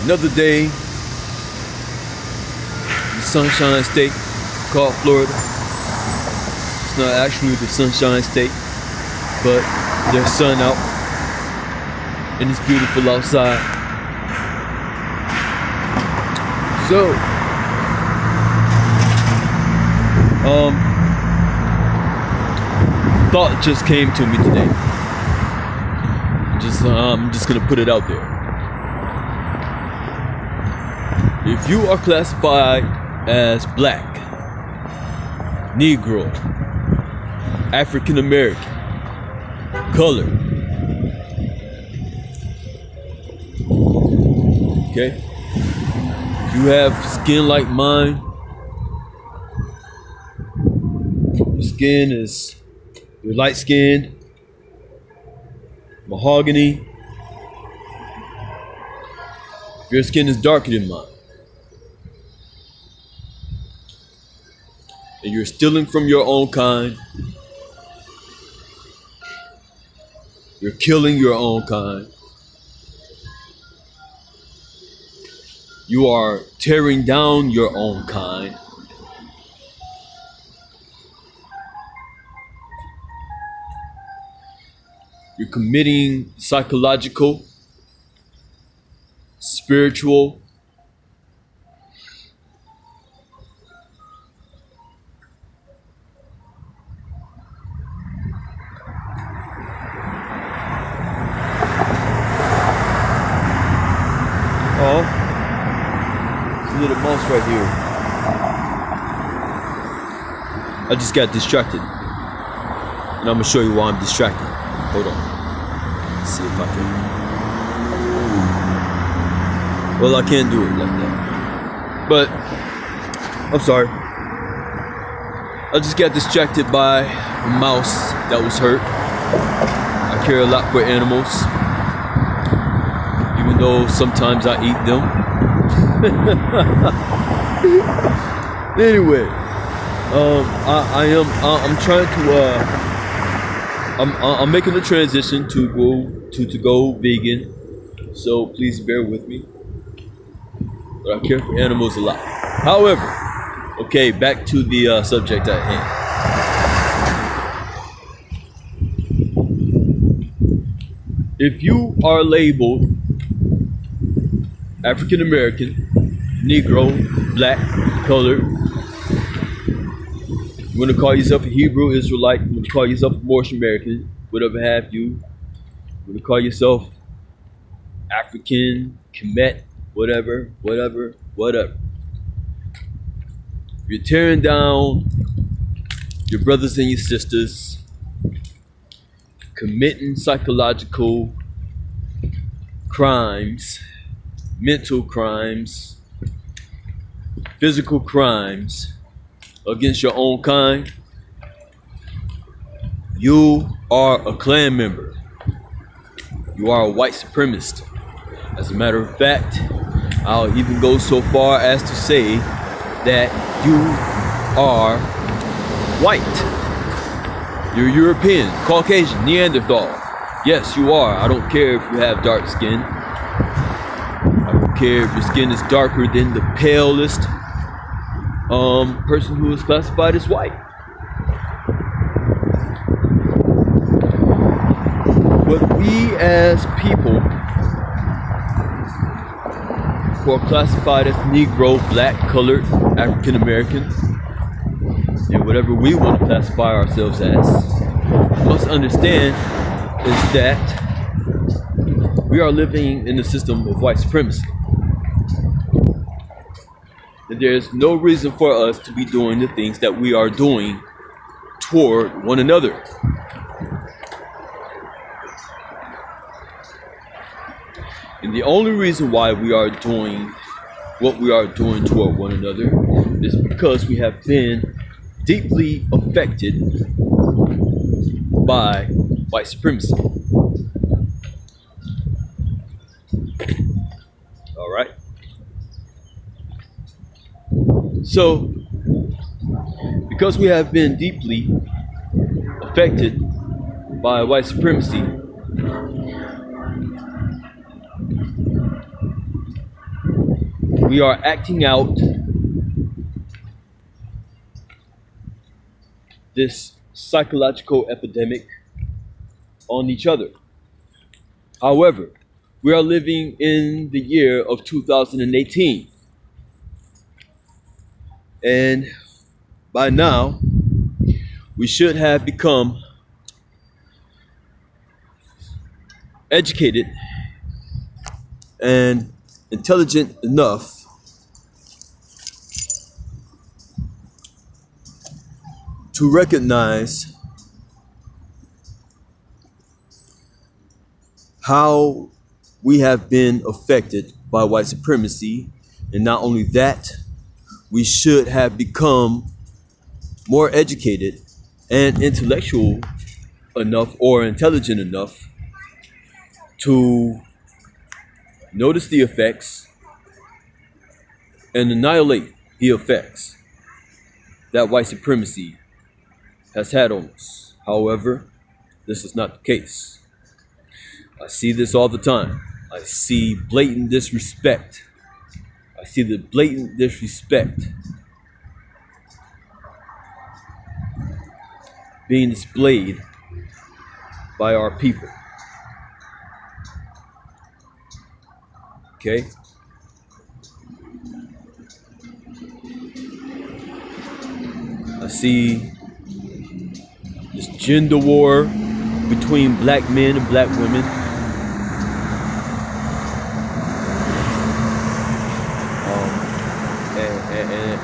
Another day, the Sunshine State called Florida. It's not actually the Sunshine State, but there's sun out and it's beautiful outside. So, thought just came to me today. I'm just gonna put it out there. If you are classified as black, Negro, African American, colored, okay? If you have skin like mine, your skin is, you're light skinned, mahogany. If your skin is darker than mine, and you're stealing from your own kind, you're killing your own kind, you are tearing down your own kind, you're committing psychological, spiritual, there's a little mouse right here. I just got distracted. And I'm gonna show you why I'm distracted. Hold on. Let's see if I can. Well, I can't do it like that. But I'm sorry. I just got distracted by a mouse that was hurt. I care a lot for animals, even though sometimes I eat them. Anyway, I'm trying to I'm making the transition to go vegan, so please bear with me. But I care for animals a lot. However, okay, back to the subject at hand. If you are labeled African American, Negro, black, colored, you want to call yourself a Hebrew Israelite, you want to call yourself a Moorish American, whatever have you. You want to call yourself African, Kemet, whatever. You're tearing down your brothers and your sisters, committing psychological crimes, mental crimes, physical crimes against your own kind. You are a Klan member. You are a white supremacist. As a matter of fact, I'll even go so far as to say that you are white. You're European, Caucasian, Neanderthal. Yes, you are. I don't care if you have dark skin. I don't care if your skin is darker than the palest person who is classified as white. But we as people who are classified as Negro, black, colored, African American, and whatever we want to classify ourselves as, must understand is that we are living in the system of white supremacy. And there's no reason for us to be doing the things that we are doing toward one another. And the only reason why we are doing what we are doing toward one another is because we have been deeply affected by white supremacy. All right. So, because we have been deeply affected by white supremacy, we are acting out this psychological epidemic on each other. However, we are living in the year of 2018. And by now, we should have become educated and intelligent enough to recognize how we have been affected by white supremacy. And not only that, we should have become more educated and intellectual enough or intelligent enough to notice the effects and annihilate the effects that white supremacy has had on us. However, this is not the case. I see this all the time. I see blatant disrespect. I see the blatant disrespect being displayed by our people. Okay? I see this gender war between black men and black women.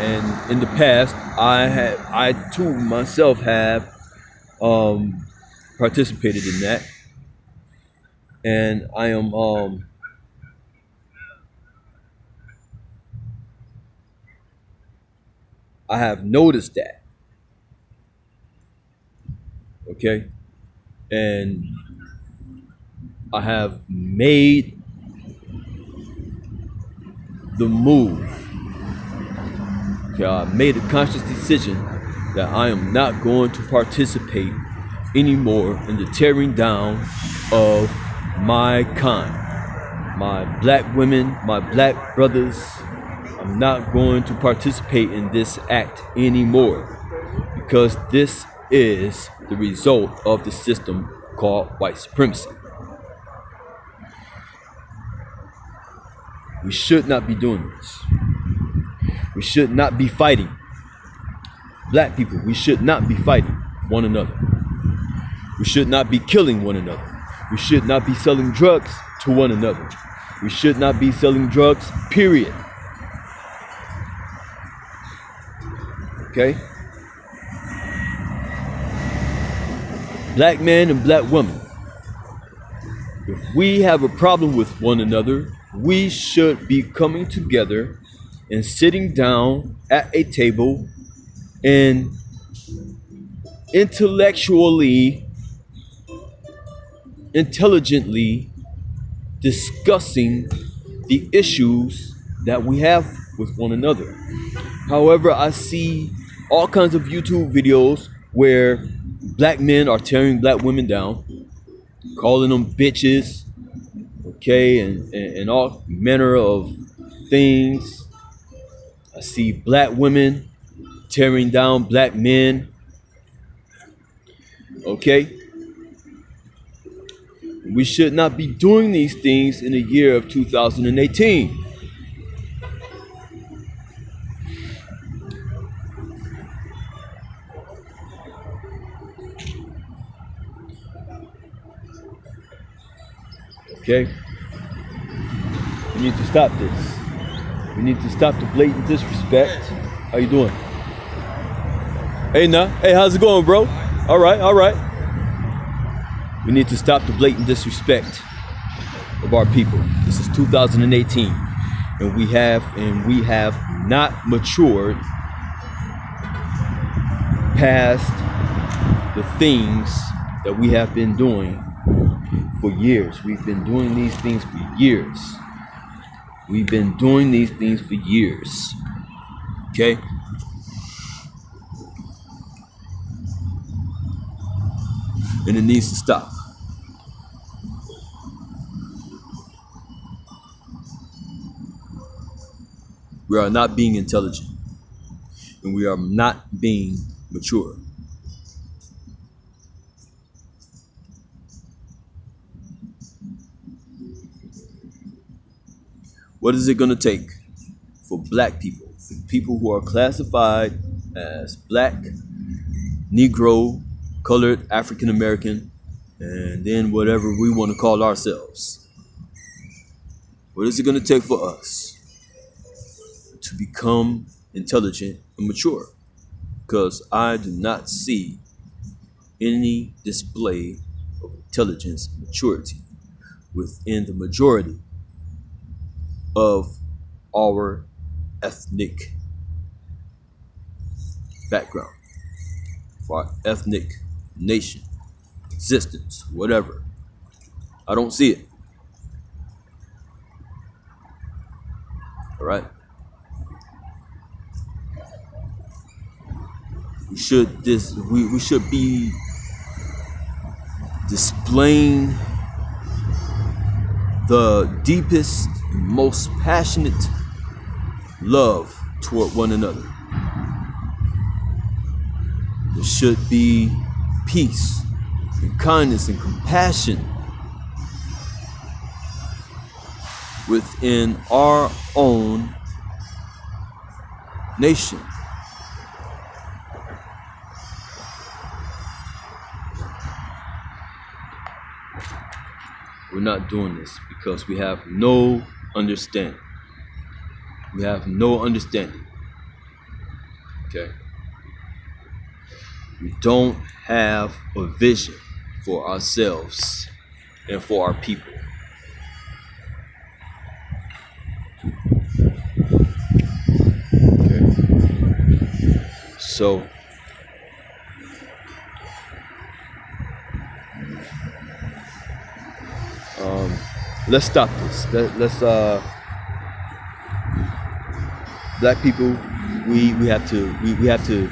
And in the past, I too myself have participated in that, and I am I have noticed that. Okay, and I have made the move. Okay, I made a conscious decision that I am not going to participate anymore in the tearing down of my kind, my black women, my black brothers. I'm not going to participate in this act anymore, because this is the result of the system called white supremacy. We should not be doing this. We should not be fighting. Black people, we should not be fighting one another. We should not be killing one another. We should not be selling drugs to one another. We should not be selling drugs, period. Okay? Black man and black woman, if we have a problem with one another, we should be coming together and sitting down at a table and intelligently discussing the issues that we have with one another. However, I see all kinds of YouTube videos where black men are tearing black women down, calling them bitches, okay, and all manner of things. I see black women tearing down black men, okay? We should not be doing these things in the year of 2018. Okay? We need to stop this. We need to stop the blatant disrespect. How you doing? Hey, Hey, how's it going, bro? All right. We need to stop the blatant disrespect of our people. This is 2018, and we have not matured past the things that we have been doing for years. We've been doing these things for years. We've been doing these things for years. Okay? And it needs to stop. We are not being intelligent, and we are not being mature. What is it going to take for black people, for people who are classified as black, Negro, colored, African American, and then whatever we want to call ourselves? What is it going to take for us to become intelligent and mature? Because I do not see any display of intelligence and maturity within the majority of our ethnic background, for our ethnic nation, existence, whatever. I don't see it. All right. We should be displaying the deepest, most passionate love toward one another. There should be peace and kindness and compassion within our own nation. We're not doing this because we have no understanding. We have no understanding. Okay? We don't have a vision for ourselves and for our people. Okay? So, let's stop this. Let's black people, we have to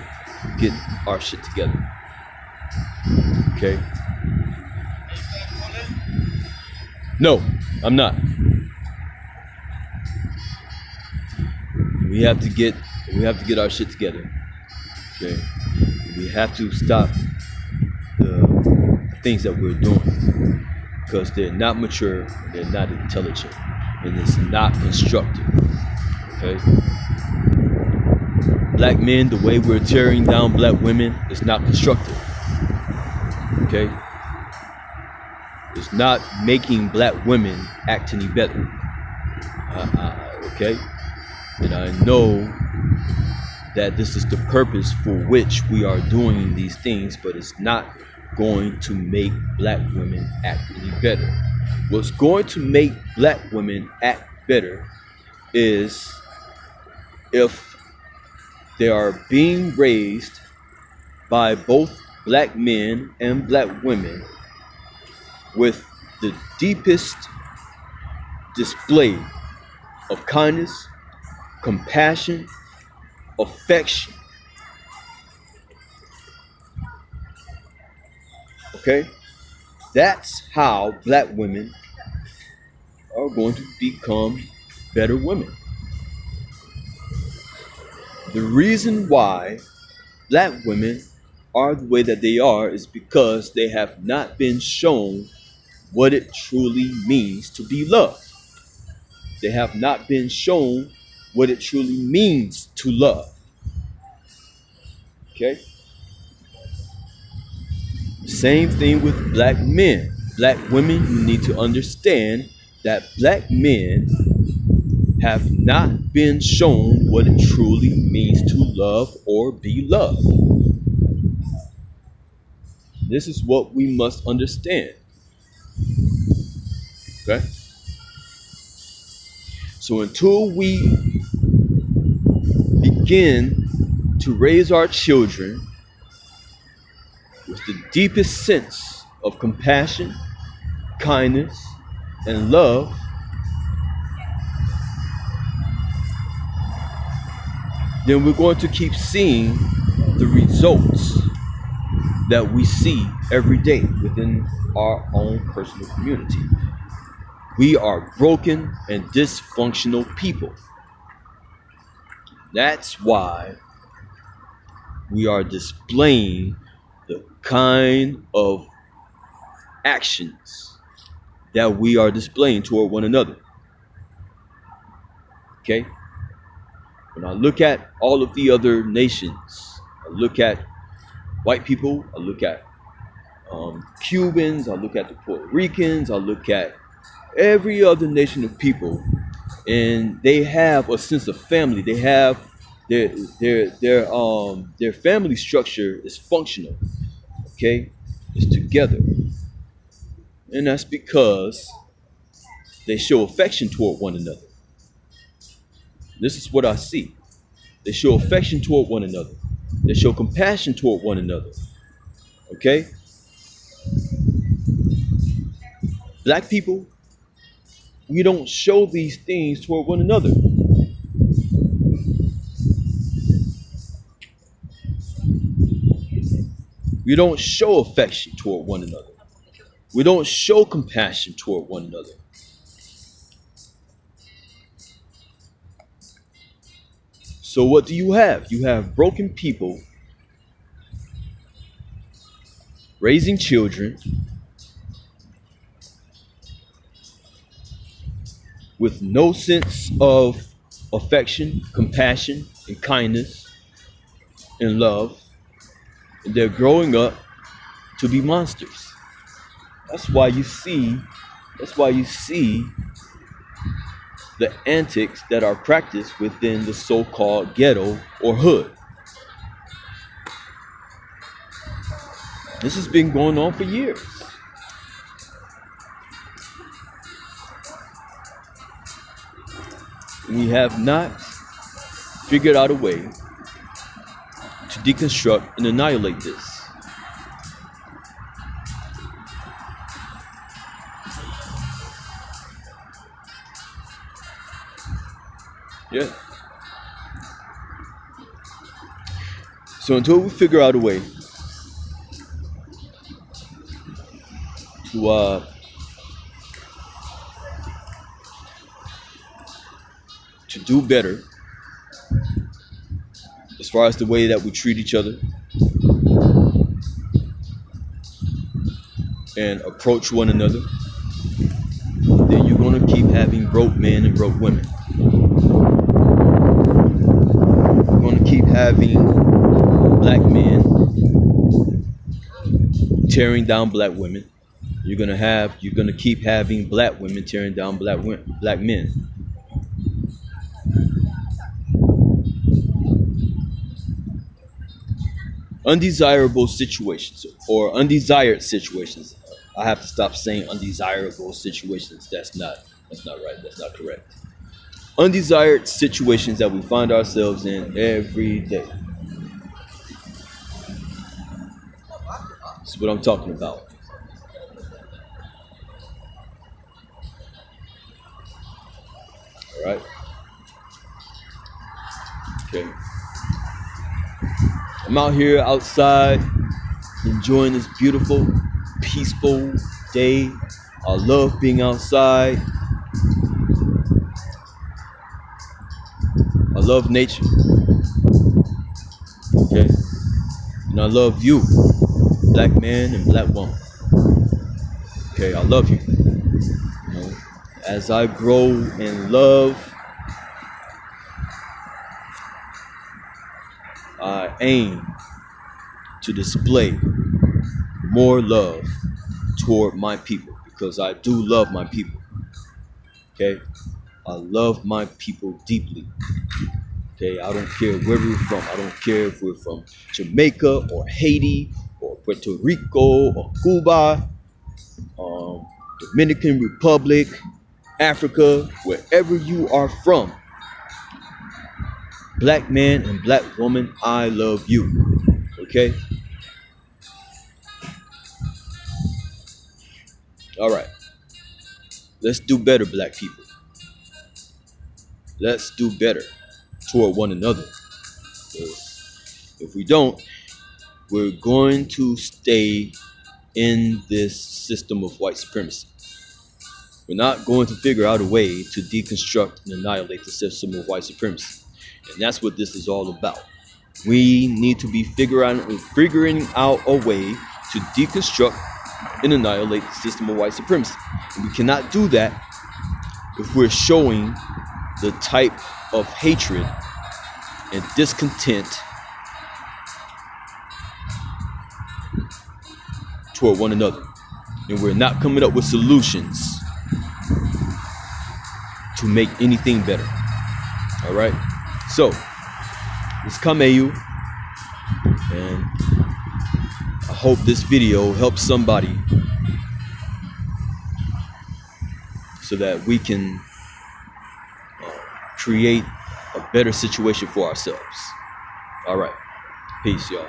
get our shit together. Okay? No, I'm not. We have to get our shit together. Okay? We have to stop the things that we're doing, because they're not mature, they're not intelligent, and it's not constructive. Okay? Black men, the way we're tearing down black women is not constructive. Okay? It's not making black women act any better. Okay? And I know that this is the purpose for which we are doing these things, but it's not going to make black women act any better. What's going to make black women act better is if they are being raised by both black men and black women with the deepest display of kindness, compassion, affection. Okay? That's how black women are going to become better women. The reason why black women are the way that they are is because they have not been shown what it truly means to be loved. They have not been shown what it truly means to love. Okay? Same thing with black men. Black women, you need to understand that black men have not been shown what it truly means to love or be loved. This is what we must understand. Okay? So until we begin to raise our children with the deepest sense of compassion, kindness, and love, then we're going to keep seeing the results that we see every day within our own personal community. We are broken and dysfunctional people. That's why we are displaying the kind of actions that we are displaying toward one another. Okay? When I look at all of the other nations, I look at white people, I look at Cubans, I look at the Puerto Ricans, I look at every other nation of people, and they have a sense of family. They have their family structure is functional. Okay, it's together, and that's because they show affection toward one another. This is what I see. They show affection toward one another. They show compassion toward one another. Okay? Black people, we don't show these things toward one another. We don't show affection toward one another. We don't show compassion toward one another. So what do you have? You have broken people raising children with no sense of affection, compassion, and kindness and love. And they're growing up to be monsters. That's why you see the antics that are practiced within the so-called ghetto or hood. This has been going on for years. We have not figured out a way to deconstruct and annihilate this. Yeah. So until we figure out a way to do better as far as the way that we treat each other and approach one another, then you're going to keep having broke men and broke women. You're going to keep having black men tearing down black women. You're going to keep having black women tearing down black men. Undesirable situations or undesired situations. I have to stop saying undesirable situations. That's not right. That's not correct. Undesired situations that we find ourselves in every day. That's what I'm talking about. All right. Okay. I'm out here outside enjoying this beautiful, peaceful day. I love being outside. I love nature. Okay. And I love you, black man and black woman. Okay, I love you. You know, as I grow in love, I aim to display more love toward my people because I do love my people. Okay, I love my people deeply. Okay, I don't care where we're from. I don't care if we're from Jamaica or Haiti or Puerto Rico or Cuba, Dominican Republic, Africa, wherever you are from. Black man and black woman, I love you. Okay? All right. Let's do better, black people. Let's do better toward one another. If we don't, we're going to stay in this system of white supremacy. We're not going to figure out a way to deconstruct and annihilate the system of white supremacy. And that's what this is all about. We need to be figuring out a way to deconstruct and annihilate the system of white supremacy. And we cannot do that if we're showing the type of hatred and discontent toward one another. And we're not coming up with solutions to make anything better. All right? So, it's Kameu, and I hope this video helps somebody so that we can create a better situation for ourselves. All right. Peace, y'all.